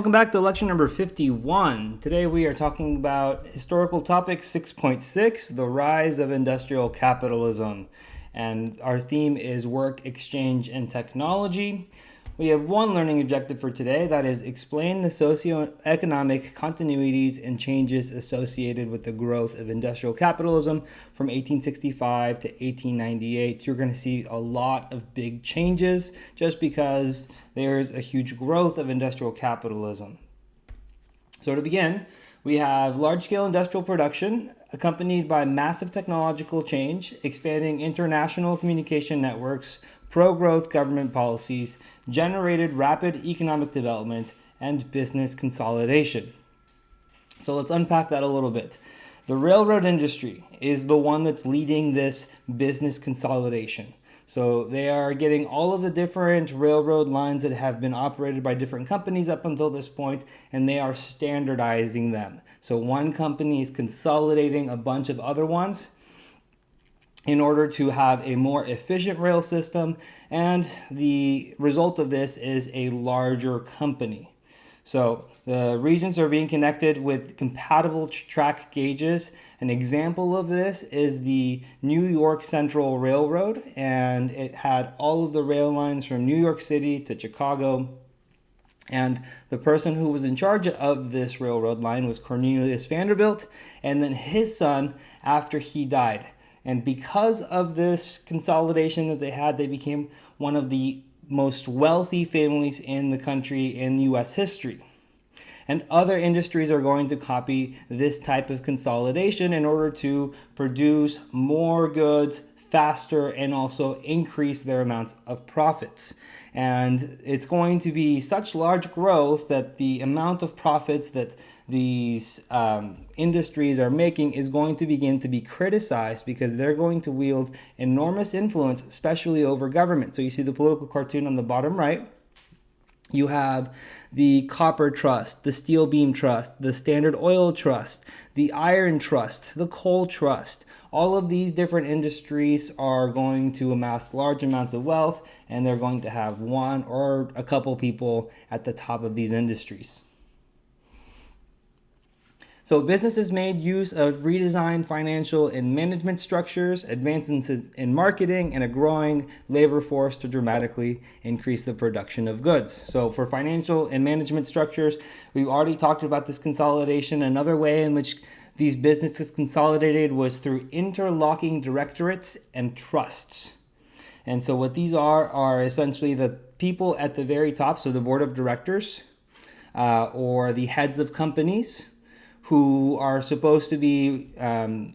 Welcome back to lecture number 51. Today we are talking about historical topic 6.6, the rise of industrial capitalism. And our theme is work, exchange, and technology. We have one learning objective for today, that is explain the socioeconomic continuities and changes associated with the growth of industrial capitalism from 1865 to 1898. You're going to see a lot of big changes just because there's a huge growth of industrial capitalism. So to begin, we have large-scale industrial production accompanied by massive technological change, expanding international communication networks, pro-growth government policies, generated rapid economic development, and business consolidation. So let's unpack that a little bit. The railroad industry is the one that's leading this business consolidation. So they are getting all of the different railroad lines that have been operated by different companies up until this point, and they are standardizing them. So one company is consolidating a bunch of other ones in order to have a more efficient rail system, and the result of this is a larger company. So the regions are being connected with compatible track gauges. An example of this is the New York Central Railroad, and it had all of the rail lines from New York City to Chicago. And the person who was in charge of this railroad line was Cornelius Vanderbilt, and then his son after he died. And because of this consolidation that they had, they became one of the most wealthy families in the country in U.S. history. And other industries are going to copy this type of consolidation in order to produce more goods faster and also increase their amounts of profits. And it's going to be such large growth that the amount of profits that these industries are making is going to begin to be criticized because they're going to wield enormous influence, especially over government. So you see the political cartoon on the bottom right. You have the Copper Trust, the Steel Beam Trust, the Standard Oil Trust, the Iron Trust, the Coal Trust. All of these different industries are going to amass large amounts of wealth, and they're going to have one or a couple people at the top of these industries. So businesses made use of redesigned financial and management structures, advances in marketing, and a growing labor force to dramatically increase the production of goods. So for financial and management structures, we've already talked about this consolidation. Another way in which these businesses consolidated was through interlocking directorates and trusts. And so what these are essentially the people at the very top, so the board of directors or the heads of companies, who are supposed to be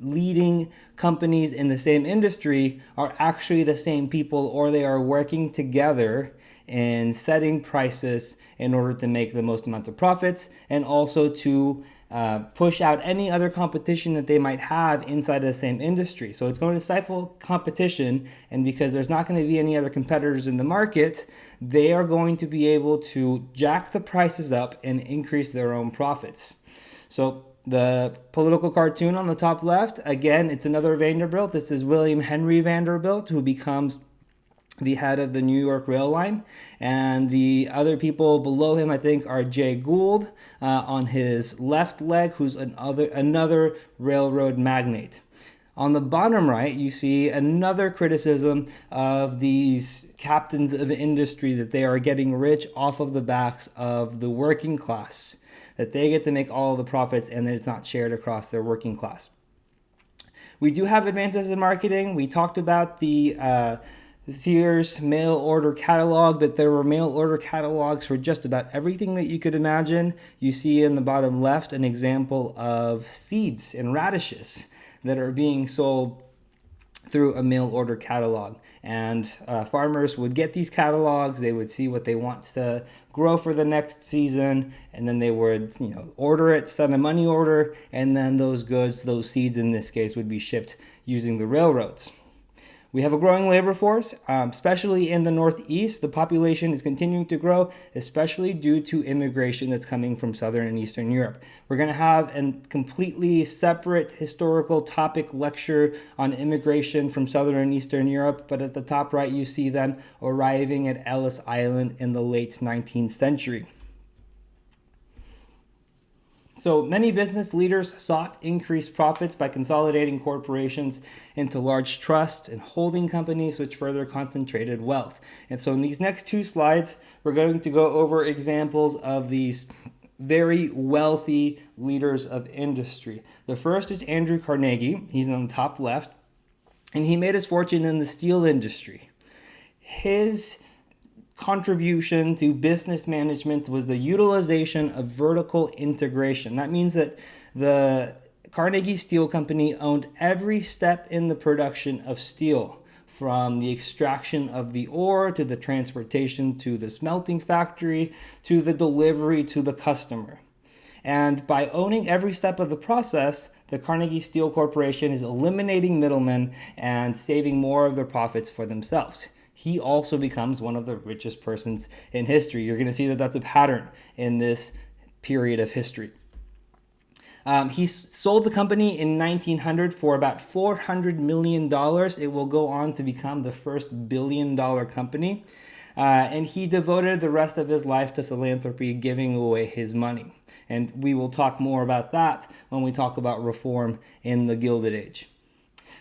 leading companies in the same industry are actually the same people, or they are working together in setting prices in order to make the most amount of profits and also to push out any other competition that they might have inside of the same industry. So it's going to stifle competition, and because there's not going to be any other competitors in the market, they are going to be able to jack the prices up and increase their own profits. So the political cartoon on the top left, again, it's another Vanderbilt. This is William Henry Vanderbilt, who becomes the head of the New York Rail Line. And the other people below him, I think, are Jay Gould on his left leg, who's another railroad magnate. On the bottom right, you see another criticism of these captains of industry, that they are getting rich off of the backs of the working class, that they get to make all of the profits and that it's not shared across their working class. We do have advances in marketing. We talked about the Sears mail order catalog, but there were mail order catalogs for just about everything that you could imagine. You see in the bottom left an example of seeds and radishes that are being sold through a mail order catalog. And farmers would get these catalogs, they would see what they want to grow for the next season, and then they would order it, send a money order, and then those goods, those seeds in this case, would be shipped using the railroads. We have a growing labor force, especially in the Northeast. The population is continuing to grow, especially due to immigration that's coming from Southern and Eastern Europe. We're going to have a completely separate historical topic lecture on immigration from Southern and Eastern Europe, but at the top right you see them arriving at Ellis Island in the late 19th century. So many business leaders sought increased profits by consolidating corporations into large trusts and holding companies, which further concentrated wealth. And so in these next two slides, we're going to go over examples of these very wealthy leaders of industry. The first is Andrew Carnegie. He's on the top left, and he made his fortune in the steel industry. His contribution to business management was the utilization of vertical integration. That means that the Carnegie Steel Company owned every step in the production of steel, from the extraction of the ore to the transportation to the smelting factory to the delivery to the customer. And by owning every step of the process, the Carnegie Steel Corporation is eliminating middlemen and saving more of their profits for themselves. He also becomes one of the richest persons in history. You're going to see that that's a pattern in this period of history. He sold the company in 1900 for about $400 million. It will go on to become the first billion-dollar company. And he devoted the rest of his life to philanthropy, giving away his money. And we will talk more about that when we talk about reform in the Gilded Age.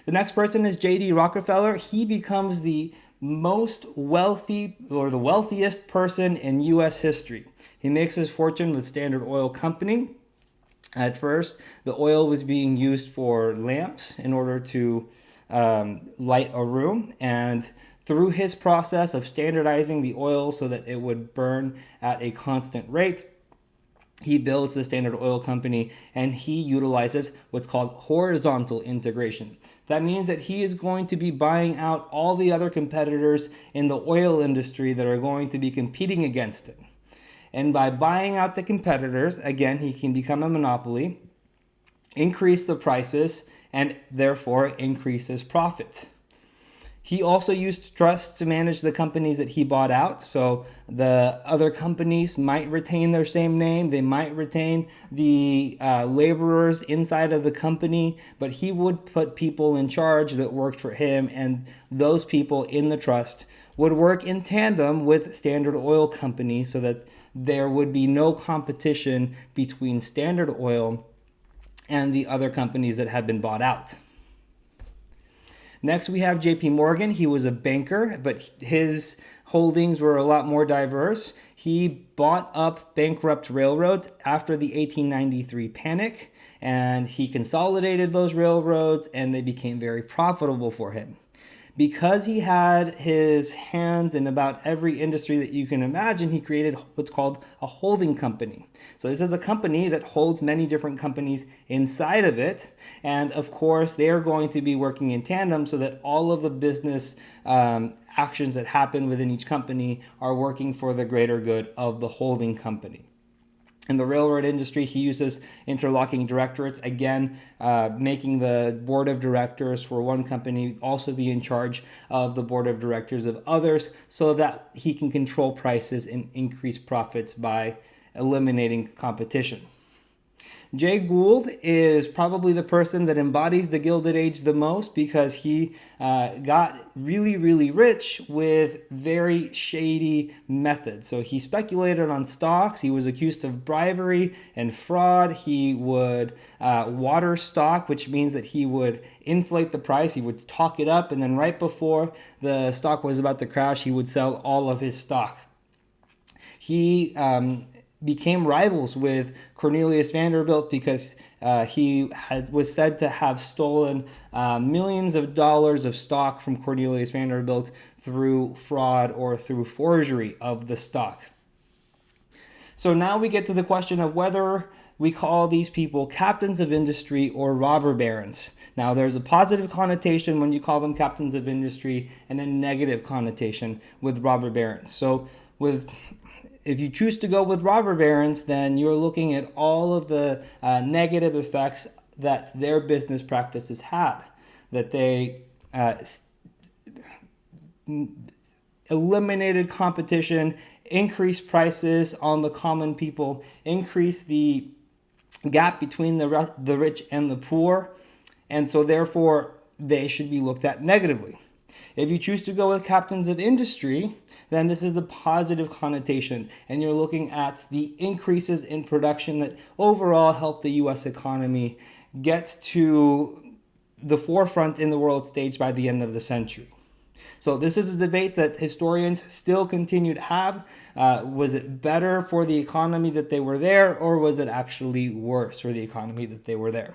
The next person is J.D. Rockefeller. He becomes the most wealthy, or the wealthiest person in U.S. history. He makes his fortune with Standard Oil Company. At first, the oil was being used for lamps in order to light a room, and through his process of standardizing the oil so that it would burn at a constant rate, he builds the Standard Oil Company, and he utilizes what's called horizontal integration. That means that he is going to be buying out all the other competitors in the oil industry that are going to be competing against it. And by buying out the competitors, again, he can become a monopoly, increase the prices, and therefore increase his profit. He also used trusts to manage the companies that he bought out. So the other companies might retain their same name. They might retain the laborers inside of the company, but he would put people in charge that worked for him, and those people in the trust would work in tandem with Standard Oil Company so that there would be no competition between Standard Oil and the other companies that had been bought out. Next, we have J.P. Morgan. He was a banker, but his holdings were a lot more diverse. He bought up bankrupt railroads after the 1893 panic, and he consolidated those railroads, and they became very profitable for him. Because he had his hands in about every industry that you can imagine, he created what's called a holding company. So this is a company that holds many different companies inside of it. And of course, they are going to be working in tandem so that all of the business actions that happen within each company are working for the greater good of the holding company. In the railroad industry, he uses interlocking directorates, again, making the board of directors for one company also be in charge of the board of directors of others so that he can control prices and increase profits by eliminating competition. Jay Gould is probably the person that embodies the Gilded Age the most because he got really, really rich with very shady methods. So he speculated on stocks. He was accused of bribery and fraud. He would water stock, which means that he would inflate the price. He would talk it up, and then right before the stock was about to crash, he would sell all of his stock. He became rivals with Cornelius Vanderbilt because he was said to have stolen millions of dollars of stock from Cornelius Vanderbilt through fraud or through forgery of the stock. So now we get to the question of whether we call these people captains of industry or robber barons. Now, there's a positive connotation when you call them captains of industry and a negative connotation with robber barons. So if you choose to go with robber barons, then you're looking at all of the negative effects that their business practices had, that they eliminated competition, increased prices on the common people, increased the gap between the rich and the poor, and so therefore they should be looked at negatively. If you choose to go with captains of industry, then this is the positive connotation, and you're looking at the increases in production that overall help the US economy get to the forefront in the world stage by the end of the century. So this is a debate that historians still continue to have. Was it better for the economy that they were there, or was it actually worse for the economy that they were there?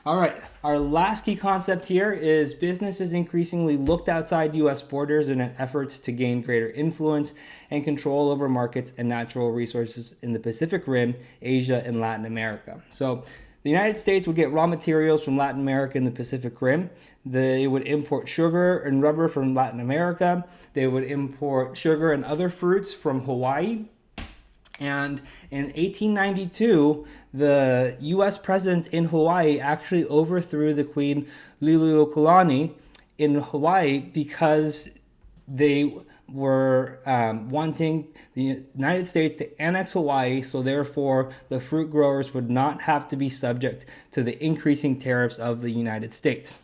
All right, our last key concept here is businesses increasingly looked outside U.S. borders in an effort to gain greater influence and control over markets and natural resources in the Pacific Rim, Asia, and Latin America. So the United States would get raw materials from Latin America and the Pacific Rim. They would import sugar and rubber from Latin America. They would import sugar and other fruits from Hawaii. And in 1892, the U.S. presence in Hawaii actually overthrew the Queen Liliuokalani in Hawaii because they were wanting the United States to annex Hawaii, so therefore the fruit growers would not have to be subject to the increasing tariffs of the United States.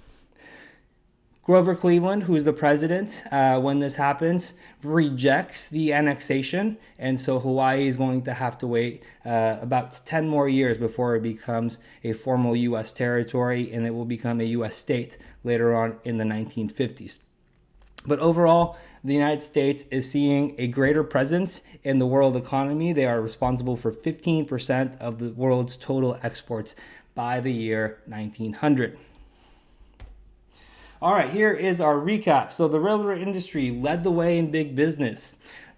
Grover Cleveland, who is the president when this happens, rejects the annexation, and so Hawaii is going to have to wait about 10 more years before it becomes a formal U.S. territory, and it will become a U.S. state later on in the 1950s. But overall, the United States is seeing a greater presence in the world economy. They are responsible for 15% of the world's total exports by the year 1900. All right, here is our recap. So the railroad industry led the way in big business.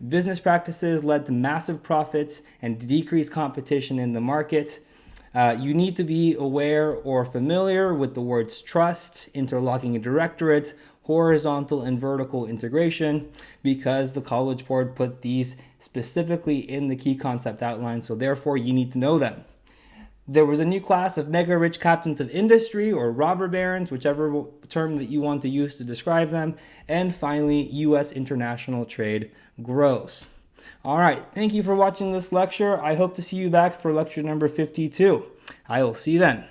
Business practices led to massive profits and decreased competition in the market. You need to be aware or familiar with the words trust, interlocking directorates, horizontal and vertical integration, because the College Board put these specifically in the key concept outline, so therefore you need to know them. There was a new class of mega-rich captains of industry, or robber barons, whichever term that you want to use to describe them. And finally, U.S. international trade grows. All right, thank you for watching this lecture. I hope to see you back for lecture number 52. I will see you then.